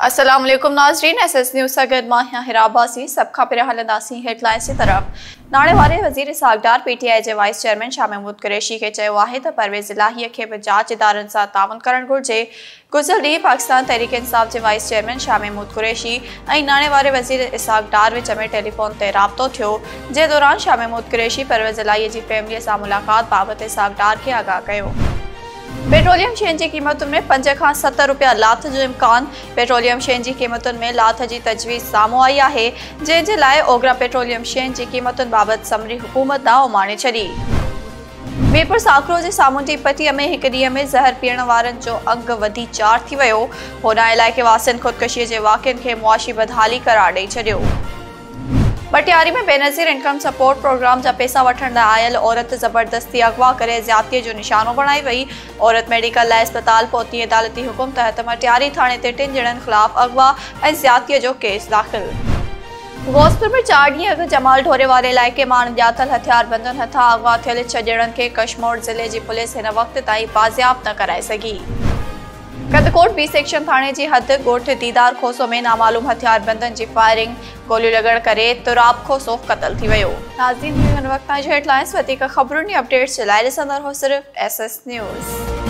अस्सलाम वालेकुम नाज़रीन, SS न्यूज़ सगद माहिया हिराबासी सबका पिरा हलंदासी हेडलाइंस की तरफ नाणे वारे वज़ीर इसहाक़ डार PTI जे वाइस चेयरमैन शाह महमूद कुरैशी के चयो आहे त परवेज़ इलाही खे बि जांच इदारनि सां ताउन करणु घुरिजे। गुज़िरियल ॾींहुं पाकिस्तान तहरीक इंसाफ़ जे वाइस चेयरमैन शाह महमूद कुरैशी ऐं नाणे वारे वज़ीर इसहाक़ डार विच में टेलीफोन ते राब्तो थियो, जे दौरान शाह महमूद कुरैशी परवेज़ इलाही जी फैमिलीअ सां मुलाक़ात बाबति इसहाक़ डार खे आगाह कयो। पेट्रोलियम शयुनि जी क़ीमतुनि में 5 खां 7 रुपया लाथ जो इम्कान। पेट्रोलियम शयुनि जी क़ीमतुनि में लाथ जी तजवीज़ साम्हूं आई आहे, जंहिंजे लाइ ओगरा पेट्रोलियम शयुनि जी क़ीमतुनि बाबति समरी हुकूमत न उमाणे छॾी। मीरपुर साकरो जे सामूंडी पटीअ में हिकु ॾींहं में ज़हर पीअण वारनि जो अंग वधी 4 थी वियो। होॾां इलाइक़े वासियुनि ख़ुदकुशीअ जे वाक़िअनि खे मुआशी बदहाली करार ॾेई छॾियो। पटियारी में बेनज़ीर इनकम सपोर्ट प्रोग्राम जा पैसा वठण लाइ आयल औरत ज़बरदस्ती अगवा करे ज़्यादतीअ जो निशानो बणाई वई। औरत मेडिकल लाइ अस्पताल पहुती। अदालती हुकुम तहत मटियारी थाणे ते 3 ॼणनि ख़िलाफ़ अगवा ऐं ज़्यादतीअ जो केस दाख़िल। गोसपुर में 4 ॾींहं अॻु जमाल ढोरे वारे इलाइक़े मां ॼातल हथियार बंदनि हथां अगवा थियल 6 ॼणनि खे कशमोर ज़िले जी पुलिस हिन वक़्त ताईं बाज़ियाब न कराए सघी। कदकोट B सेक्शन थाणे जी हद ॻोठ दीदार खोसो में नामालूम हथियार बंदनि जी फायरिंग गोलियूं लॻण करे तुराब खोसो क़तल थी वियो। नाज़रीन, हिन वक़्त हेडलाइंस वधीक ख़बरुनि अपडेट्स जे लाइ ॾिसंदा रहो सिर्फ़ SS न्यूज़।